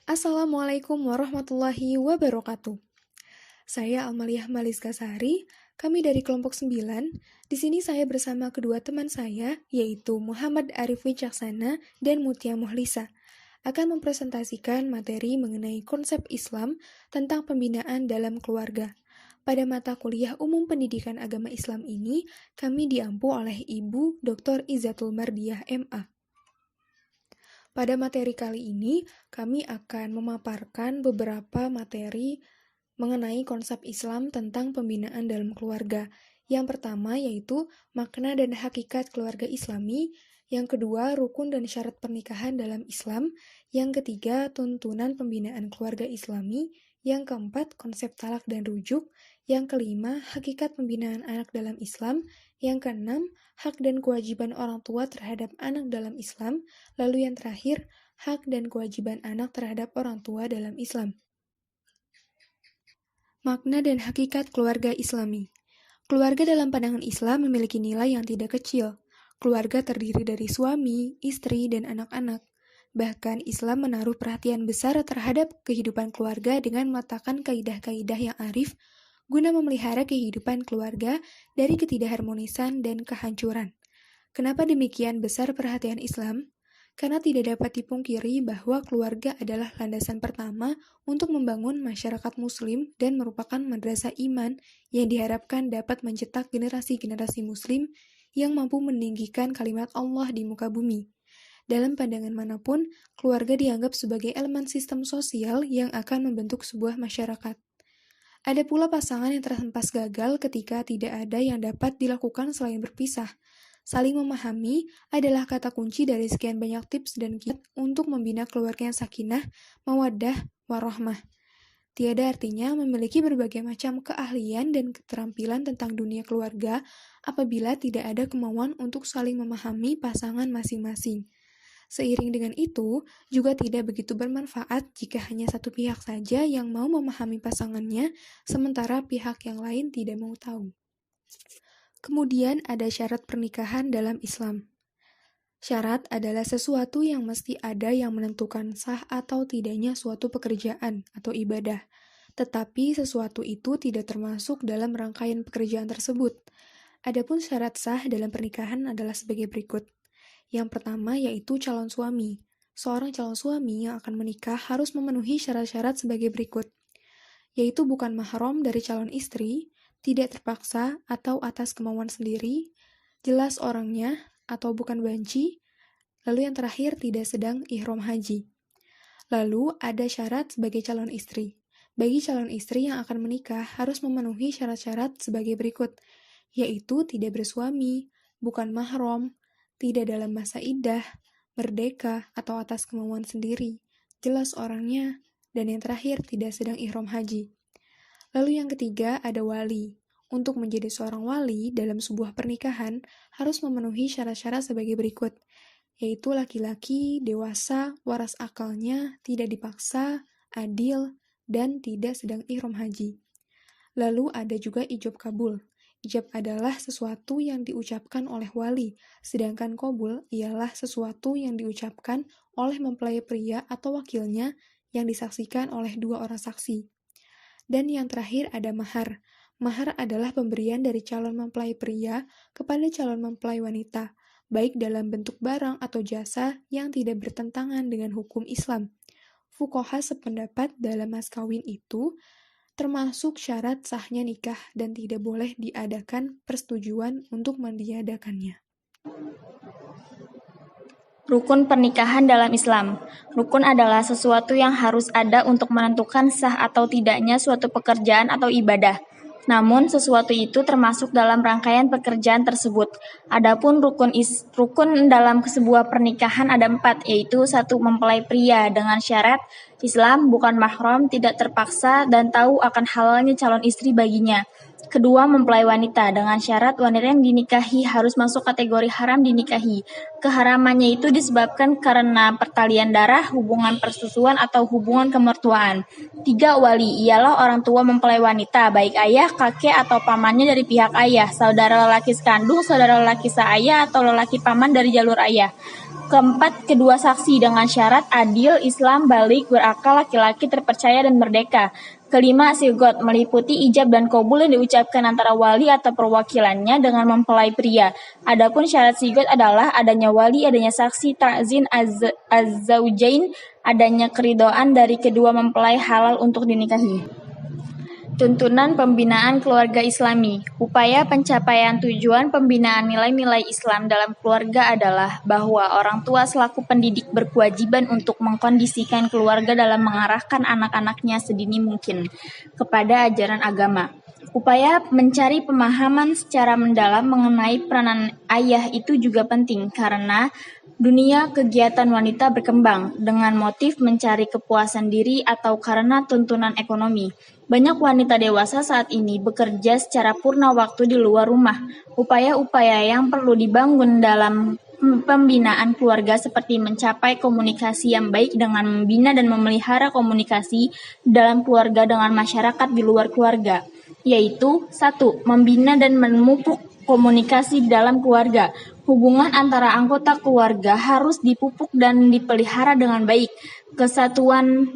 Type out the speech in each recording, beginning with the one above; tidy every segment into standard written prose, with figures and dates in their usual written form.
Assalamualaikum warahmatullahi wabarakatuh. Saya Almaliah Maliska Sari, kami dari kelompok 9. Di sini saya bersama kedua teman saya, yaitu Muhammad Arif Wicaksana dan Mutia Muhlisa, akan mempresentasikan materi mengenai konsep Islam tentang pembinaan dalam keluarga. Pada mata kuliah umum pendidikan agama Islam ini, kami diampu oleh Ibu Dr. Izzatul Mardiah MA. Pada materi kali ini, kami akan memaparkan beberapa materi mengenai konsep Islam tentang pembinaan dalam keluarga. Yang pertama yaitu makna dan hakikat keluarga Islami, yang kedua rukun dan syarat pernikahan dalam Islam, yang ketiga tuntunan pembinaan keluarga Islami, yang keempat konsep talak dan rujuk, yang kelima hakikat pembinaan anak dalam Islam, yang keenam hak dan kewajiban orang tua terhadap anak dalam Islam, lalu yang terakhir hak dan kewajiban anak terhadap orang tua dalam Islam. Makna dan hakikat keluarga Islami. Keluarga dalam pandangan Islam memiliki nilai yang tidak kecil. Keluarga terdiri dari suami, istri, dan anak-anak. Bahkan Islam menaruh perhatian besar terhadap kehidupan keluarga dengan meletakkan kaidah-kaidah yang arif guna memelihara kehidupan keluarga dari ketidakharmonisan dan kehancuran. Kenapa demikian besar perhatian Islam? Karena tidak dapat dipungkiri bahwa keluarga adalah landasan pertama untuk membangun masyarakat muslim dan merupakan madrasah iman yang diharapkan dapat mencetak generasi-generasi muslim yang mampu meninggikan kalimat Allah di muka bumi. Dalam pandangan manapun, keluarga dianggap sebagai elemen sistem sosial yang akan membentuk sebuah masyarakat. Ada pula pasangan yang terhempas gagal ketika tidak ada yang dapat dilakukan selain berpisah. Saling memahami adalah kata kunci dari sekian banyak tips dan kiat untuk membina keluarga yang sakinah, mawaddah, warahmah. Tiada artinya memiliki berbagai macam keahlian dan keterampilan tentang dunia keluarga apabila tidak ada kemauan untuk saling memahami pasangan masing-masing. Seiring dengan itu, juga tidak begitu bermanfaat jika hanya satu pihak saja yang mau memahami pasangannya, sementara pihak yang lain tidak mau tahu. Kemudian ada syarat pernikahan dalam Islam. Syarat adalah sesuatu yang mesti ada yang menentukan sah atau tidaknya suatu pekerjaan atau ibadah, tetapi sesuatu itu tidak termasuk dalam rangkaian pekerjaan tersebut. Adapun syarat sah dalam pernikahan adalah sebagai berikut. Yang pertama yaitu calon suami. Seorang calon suami yang akan menikah harus memenuhi syarat-syarat sebagai berikut, yaitu bukan mahram dari calon istri, tidak terpaksa atau atas kemauan sendiri, jelas orangnya atau bukan banci, lalu yang terakhir tidak sedang ihram haji. Lalu ada syarat sebagai calon istri. Bagi calon istri yang akan menikah harus memenuhi syarat-syarat sebagai berikut, yaitu tidak bersuami, bukan mahram, tidak dalam masa iddah, merdeka atau atas kemauan sendiri, jelas orangnya, dan yang terakhir tidak sedang ihram haji. Lalu yang ketiga ada wali. Untuk menjadi seorang wali dalam sebuah pernikahan harus memenuhi syarat-syarat sebagai berikut, yaitu laki-laki, dewasa, waras akalnya, tidak dipaksa, adil, dan tidak sedang ihram haji. Lalu ada juga ijab kabul. Ijab adalah sesuatu yang diucapkan oleh wali, sedangkan qabul ialah sesuatu yang diucapkan oleh mempelai pria atau wakilnya yang disaksikan oleh dua orang saksi. Dan yang terakhir ada mahar. Mahar adalah pemberian dari calon mempelai pria kepada calon mempelai wanita, baik dalam bentuk barang atau jasa yang tidak bertentangan dengan hukum Islam. Fuqaha sependapat dalam mas kawin itu termasuk syarat sahnya nikah dan tidak boleh diadakan persetujuan untuk meniadakannya. Rukun pernikahan dalam Islam. Rukun adalah sesuatu yang harus ada untuk menentukan sah atau tidaknya suatu pekerjaan atau ibadah. Namun, sesuatu itu termasuk dalam rangkaian pekerjaan tersebut. Adapun rukun dalam sebuah pernikahan ada 4, yaitu 1. Mempelai pria dengan syarat Islam, bukan mahram, tidak terpaksa, dan tahu akan halalnya calon istri baginya. 2. Mempelai wanita dengan syarat wanita yang dinikahi harus masuk kategori haram dinikahi. Keharamannya itu disebabkan karena pertalian darah, hubungan persusuan, atau hubungan kemertuaan. 3. Wali ialah orang tua mempelai wanita, baik ayah, kakek, atau pamannya dari pihak ayah, saudara lelaki sekandung, saudara lelaki seayah, atau lelaki paman dari jalur ayah. Keempat, kedua saksi dengan syarat adil, Islam, balik, berakal, laki-laki, terpercaya, dan merdeka. Kelima, sigot meliputi ijab dan qabul yang diucapkan antara wali atau perwakilannya dengan mempelai pria. Adapun syarat sigot adalah adanya wali, adanya saksi, ta'zin az-zaujain, adanya keridhaan dari kedua mempelai halal untuk dinikahi. Tuntunan pembinaan keluarga Islami. Upaya pencapaian tujuan pembinaan nilai-nilai Islam dalam keluarga adalah bahwa orang tua selaku pendidik berkewajiban untuk mengkondisikan keluarga dalam mengarahkan anak-anaknya sedini mungkin kepada ajaran agama. Upaya mencari pemahaman secara mendalam mengenai peranan ayah itu juga penting karena dunia kegiatan wanita berkembang dengan motif mencari kepuasan diri atau karena tuntunan ekonomi. Banyak wanita dewasa saat ini bekerja secara purna waktu di luar rumah. Upaya-upaya yang perlu dibangun dalam pembinaan keluarga seperti mencapai komunikasi yang baik dengan membina dan memelihara komunikasi dalam keluarga dengan masyarakat di luar keluarga, yaitu 1. Membina dan memupuk komunikasi di dalam keluarga. Hubungan antara anggota keluarga harus dipupuk dan dipelihara dengan baik. Kesatuan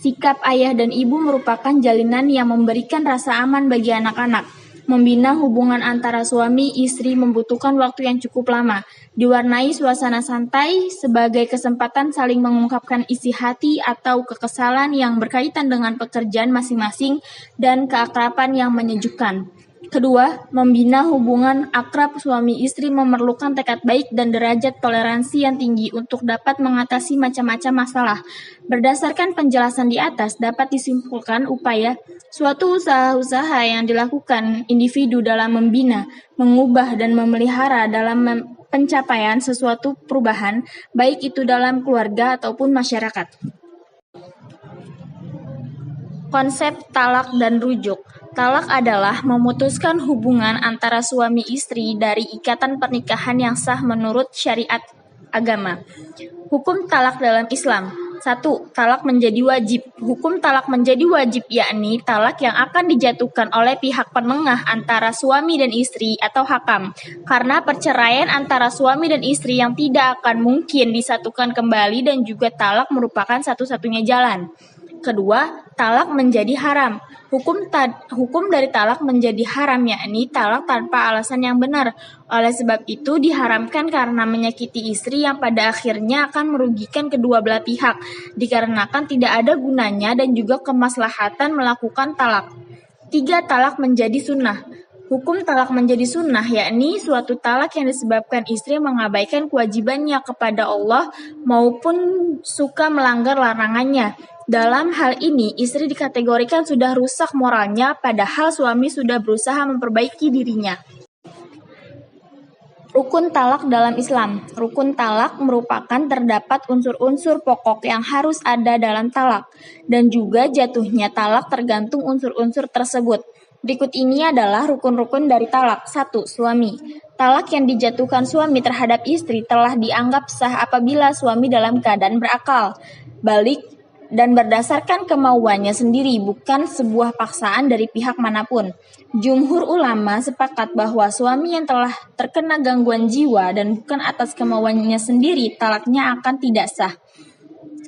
sikap ayah dan ibu merupakan jalinan yang memberikan rasa aman bagi anak-anak. Membina hubungan antara suami istri membutuhkan waktu yang cukup lama, diwarnai suasana santai sebagai kesempatan saling mengungkapkan isi hati atau kekesalan yang berkaitan dengan pekerjaan masing-masing dan keakraban yang menyejukkan. Kedua, membina hubungan akrab suami istri memerlukan tekad baik dan derajat toleransi yang tinggi untuk dapat mengatasi macam-macam masalah. Berdasarkan penjelasan di atas, dapat disimpulkan upaya suatu usaha-usaha yang dilakukan individu dalam membina, mengubah, dan memelihara dalam pencapaian sesuatu perubahan, baik itu dalam keluarga ataupun masyarakat. Konsep talak dan rujuk. Talak adalah memutuskan hubungan antara suami istri dari ikatan pernikahan yang sah menurut syariat agama. Hukum talak dalam Islam. 1. Talak menjadi wajib. Hukum talak menjadi wajib yakni talak yang akan dijatuhkan oleh pihak penengah antara suami dan istri atau hakam. Karena perceraian antara suami dan istri yang tidak akan mungkin disatukan kembali dan juga talak merupakan satu-satunya jalan. Kedua, talak menjadi haram. Hukum dari talak menjadi haram yakni talak tanpa alasan yang benar. Oleh sebab itu diharamkan karena menyakiti istri yang pada akhirnya akan merugikan kedua belah pihak, dikarenakan tidak ada gunanya dan juga kemaslahatan melakukan talak. 3. Talak menjadi sunnah. Hukum talak menjadi sunnah yakni suatu talak yang disebabkan istri mengabaikan kewajibannya kepada Allah maupun suka melanggar larangannya. Dalam hal ini, istri dikategorikan sudah rusak moralnya, padahal suami sudah berusaha memperbaiki dirinya. Rukun talak dalam Islam. Rukun talak merupakan terdapat unsur-unsur pokok yang harus ada dalam talak, dan juga jatuhnya talak tergantung unsur-unsur tersebut. Berikut ini adalah rukun-rukun dari talak. 1. Suami. Talak yang dijatuhkan suami terhadap istri telah dianggap sah apabila suami dalam keadaan berakal, balik, dan berdasarkan kemauannya sendiri, bukan sebuah paksaan dari pihak manapun. Jumhur ulama sepakat bahwa suami yang telah terkena gangguan jiwa dan bukan atas kemauannya sendiri, talaknya akan tidak sah.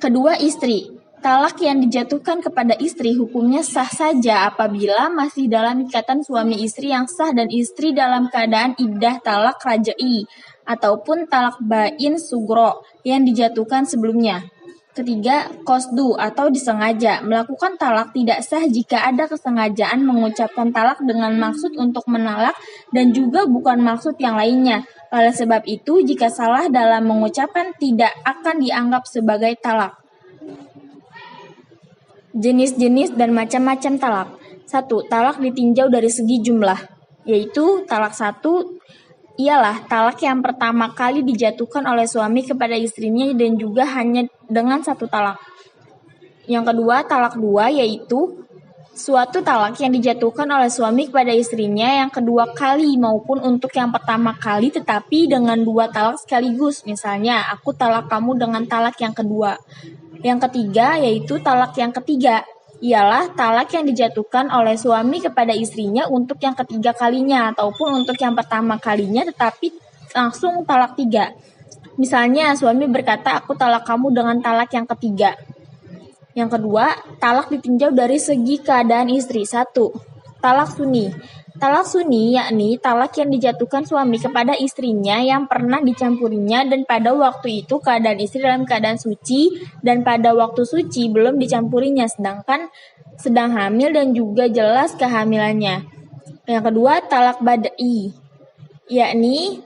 Kedua, istri. Talak yang dijatuhkan kepada istri hukumnya sah saja apabila masih dalam ikatan suami istri yang sah dan istri dalam keadaan iddah talak raj'i ataupun talak bain sugro yang dijatuhkan sebelumnya. Ketiga, qasdu atau disengaja. Melakukan talak tidak sah jika ada kesengajaan mengucapkan talak dengan maksud untuk menalak dan juga bukan maksud yang lainnya. Oleh sebab itu, jika salah dalam mengucapkan tidak akan dianggap sebagai talak. Jenis-jenis dan macam-macam talak. 1. Talak ditinjau dari segi jumlah, yaitu talak 1 ialah talak yang pertama kali dijatuhkan oleh suami kepada istrinya dan juga hanya dengan satu talak. Yang kedua, talak 2 yaitu suatu talak yang dijatuhkan oleh suami kepada istrinya yang kedua kali maupun untuk yang pertama kali tetapi dengan 2 talak sekaligus. Misalnya, aku talak kamu dengan talak yang kedua. Yang ketiga yaitu talak yang ketiga ialah talak yang dijatuhkan oleh suami kepada istrinya untuk yang ketiga kalinya ataupun untuk yang pertama kalinya tetapi langsung talak 3. Misalnya, suami berkata, "Aku talak kamu," dengan talak yang ketiga. Yang kedua, talak ditinjau dari segi keadaan istri. 1. Talak sunni. Talak sunni yakni talak yang dijatuhkan suami kepada istrinya yang pernah dicampurinya dan pada waktu itu keadaan istri dalam keadaan suci dan pada waktu suci belum dicampurinya sedang hamil dan juga jelas kehamilannya. Yang kedua, talak badai, yakni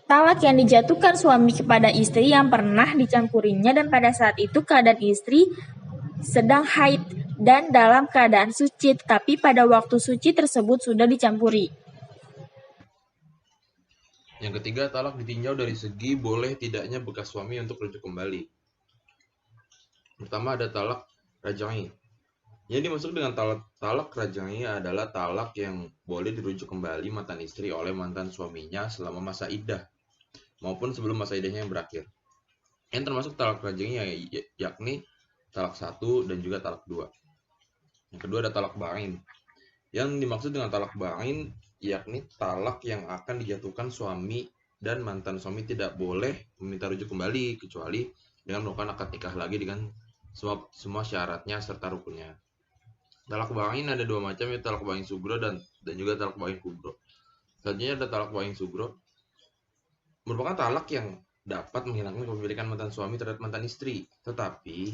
talak yang dijatuhkan suami kepada istri yang pernah dicampurinya dan pada saat itu keadaan istri sedang haid dan dalam keadaan suci, tetapi pada waktu suci tersebut sudah dicampuri. Yang ketiga, talak ditinjau dari segi boleh tidaknya bekas suami untuk rujuk kembali. Pertama ada talak raj'i. Yang dimaksud dengan talak raj'i adalah talak yang boleh dirujuk kembali mantan istri oleh mantan suaminya selama masa iddah maupun sebelum masa iddahnya yang berakhir. Yang termasuk talak raj'i yakni talak 1 dan juga talak 2. Yang kedua ada talak ba'in. Yang dimaksud dengan talak ba'in yakni talak yang akan dijatuhkan suami dan mantan suami tidak boleh meminta rujuk kembali kecuali dengan melakukan akad nikah lagi dengan semua syaratnya serta rukunnya. Talak ba'in ada dua macam, yaitu talak ba'in sugro dan juga talak ba'in kubro. Selanjutnya ada talak ba'in sugro, merupakan talak yang dapat menghilangkan kepemilikan mantan suami terhadap mantan istri, tetapi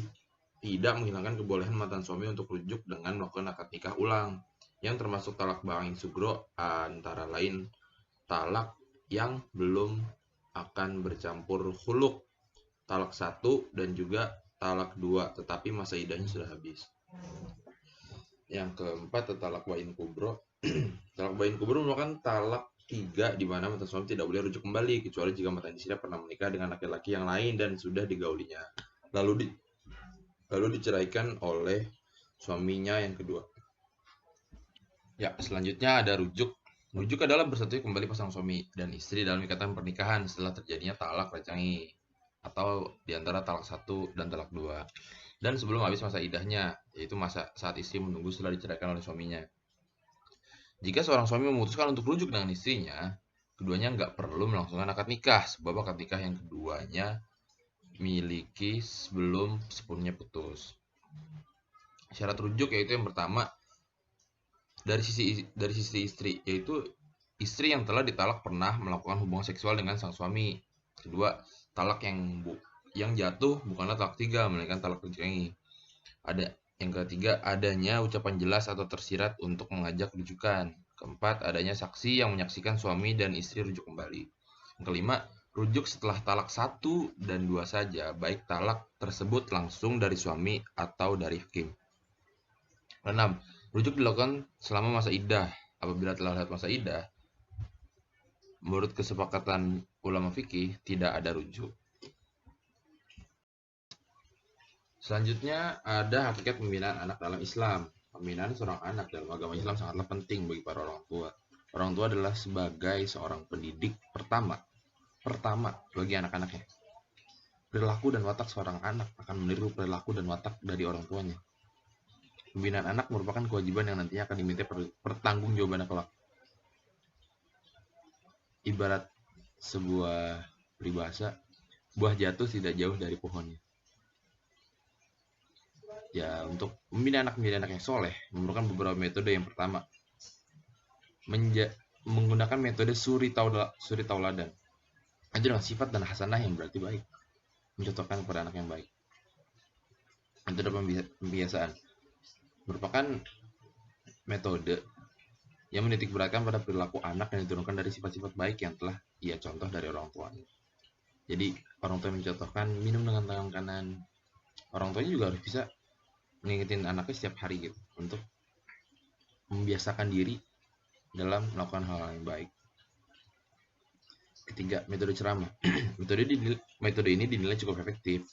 tidak menghilangkan kebolehan mantan suami untuk rujuk dengan melakukan akad nikah ulang. Yang termasuk talak ba'in sugro antara lain talak yang belum akan bercampur khuluk, talak 1 dan juga talak 2, tetapi masa iddahnya sudah habis. Yang keempat, talak ba'in kubro. Talak ba'in kubro merupakan talak 3 di mana mantan suami tidak boleh rujuk kembali kecuali jika mantan istri pernah menikah dengan laki-laki yang lain dan sudah digaulinya, lalu diceraikan oleh suaminya yang kedua. Ya, selanjutnya ada rujuk. Rujuk adalah bersatunya kembali pasangan suami dan istri dalam ikatan pernikahan setelah terjadinya talak raj'i atau diantara talak 1 dan talak 2 dan sebelum habis masa iddahnya, yaitu masa saat istri menunggu setelah diceraikan oleh suaminya. Jika seorang suami memutuskan untuk rujuk dengan istrinya, keduanya nggak perlu melangsungkan akad nikah, sebab akad nikah yang keduanya miliki sebelum sepenuhnya putus. Syarat rujuk yaitu yang pertama, dari sisi istri, yaitu istri yang telah ditalak pernah melakukan hubungan seksual dengan sang suami. Kedua, talak yang jatuh bukanlah talak 3 melainkan talak raj'i. Yang ketiga, adanya ucapan jelas atau tersirat untuk mengajak rujukan. Keempat, adanya saksi yang menyaksikan suami dan istri rujuk kembali. Yang kelima, rujuk setelah talak 1 dan 2 saja, baik talak tersebut langsung dari suami atau dari hakim. 6. Rujuk dilakukan selama masa iddah. Apabila telah lewat masa iddah, menurut kesepakatan ulama fikih, tidak ada rujuk. Selanjutnya ada hakikat pembinaan anak dalam Islam. Pembinaan seorang anak dalam agama Islam sangatlah penting bagi para orang tua. Orang tua adalah sebagai seorang pendidik pertama bagi anak-anaknya. Perilaku dan watak seorang anak akan meniru perilaku dan watak dari orang tuanya. Pembinaan anak merupakan kewajiban yang nantinya akan diminta pertanggungjawaban kelak. Ibarat sebuah peribahasa, buah jatuh tidak jauh dari pohonnya. Ya, untuk membina anak menjadi anak yang soleh memerlukan beberapa metode. Yang pertama, menggunakan metode suri tauladan. Itu dengan sifat dan hasanah yang berarti baik, mencontohkan kepada anak yang baik. Metode pembiasaan merupakan metode yang menitik beratkan pada perilaku anak yang diturunkan dari sifat-sifat baik yang telah ia contoh dari orang tuanya. Jadi orang tua mencontohkan minum dengan tangan kanan, orang tuanya juga harus bisa mengingetin anaknya setiap hari gitu, untuk membiasakan diri dalam melakukan hal yang baik. Ketiga, metode ceramah. metode ini dinilai cukup efektif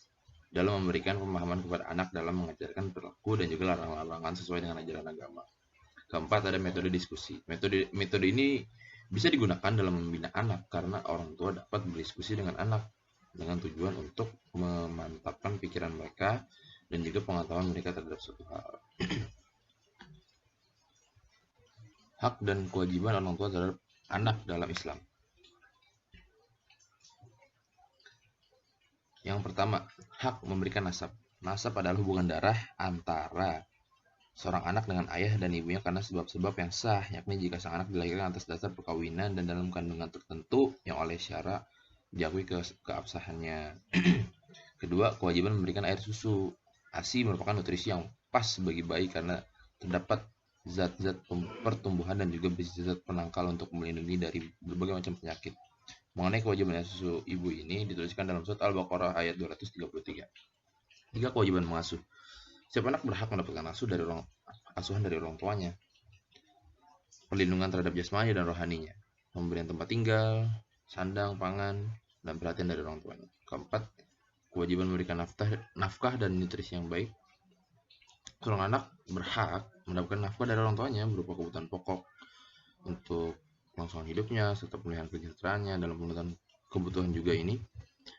dalam memberikan pemahaman kepada anak dalam mengajarkan perilaku dan juga larangan-larangan sesuai dengan ajaran agama. Keempat, ada metode diskusi. Metode ini bisa digunakan dalam membina anak karena orang tua dapat berdiskusi dengan anak dengan tujuan untuk memantapkan pikiran mereka dan juga pengetahuan mereka terhadap suatu hal. Hak dan kewajiban orang tua terhadap anak dalam Islam. Yang pertama, hak memberikan nasab. Nasab adalah hubungan darah antara seorang anak dengan ayah dan ibunya karena sebab-sebab yang sah, yakni jika sang anak dilahirkan atas dasar perkawinan dan dalam kandungan tertentu yang oleh syara diakui keabsahannya. Kedua, kewajiban memberikan air susu. ASI merupakan nutrisi yang pas bagi bayi karena terdapat zat-zat pertumbuhan dan juga zat penangkal untuk melindungi dari berbagai macam penyakit. Mengenai kewajiban air susu ibu ini dituliskan dalam surat Al-Baqarah ayat 233. Tiga, kewajiban mengasuh. Setiap anak berhak mendapatkan asuhan dari orang tuanya. Perlindungan terhadap jasmani dan rohaninya. Pemberian tempat tinggal, sandang, pangan, dan perhatian dari orang tuanya. Keempat, kewajiban memberikan nafkah dan nutrisi yang baik. Seorang anak berhak mendapatkan nafkah dari orang tuanya berupa kebutuhan pokok untuk kelangsungan hidupnya serta pemulihan kesejahteraannya. Dalam pemenuhan kebutuhan juga ini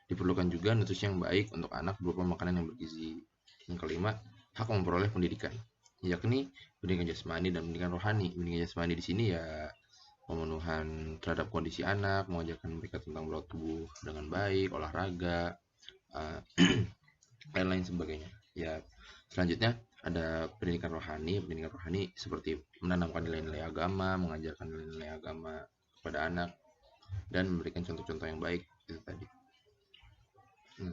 diperlukan juga nutrisi yang baik untuk anak berupa makanan yang bergizi. Yang kelima, hak memperoleh pendidikan, yakni pendidikan jasmani dan pendidikan rohani. Pendidikan jasmani di sini ya pemenuhan terhadap kondisi anak, mengajarkan mereka tentang berat tubuh dengan baik, olahraga, lain-lain sebagainya. Ya, selanjutnya ada pendidikan rohani. Pendidikan rohani seperti menanamkan nilai-nilai agama, mengajarkan nilai-nilai agama kepada anak, dan memberikan contoh-contoh yang baik itu tadi.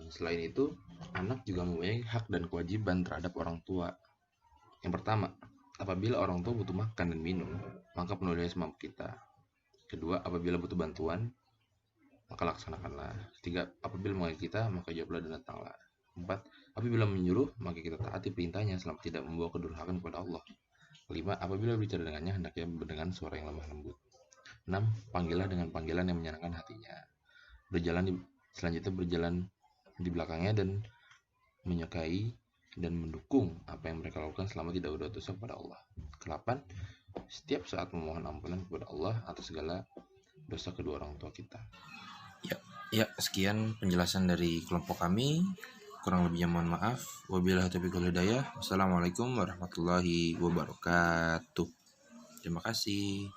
Selain itu, anak juga mempunyai hak dan kewajiban terhadap orang tua. Yang pertama, apabila orang tua butuh makan dan minum, maka penuhilah semampu kita. Kedua, apabila butuh bantuan, maka laksanakanlah. Ketiga, apabila memanggil kita, maka jawablah dan datanglah. Empat, apabila menyuruh, maka kita taati perintahnya selama tidak membawa kedurhakaan kepada Allah. Kelima, apabila bicara dengannya, hendaknya dengan suara yang lemah lembut. 6. Panggillah dengan panggilan yang menyenangkan hatinya. Selanjutnya berjalan di belakangnya dan menyukai dan mendukung apa yang mereka lakukan selama tidak berbuat dosa kepada Allah. Ke-8, setiap saat memohon ampunan kepada Allah atas segala dosa kedua orang tua kita. Ya, sekian penjelasan dari kelompok kami. Kurang lebihnya mohon maaf. Wabillahi taufiq wal hidayah. Wassalamualaikum warahmatullahi wabarakatuh. Terima kasih.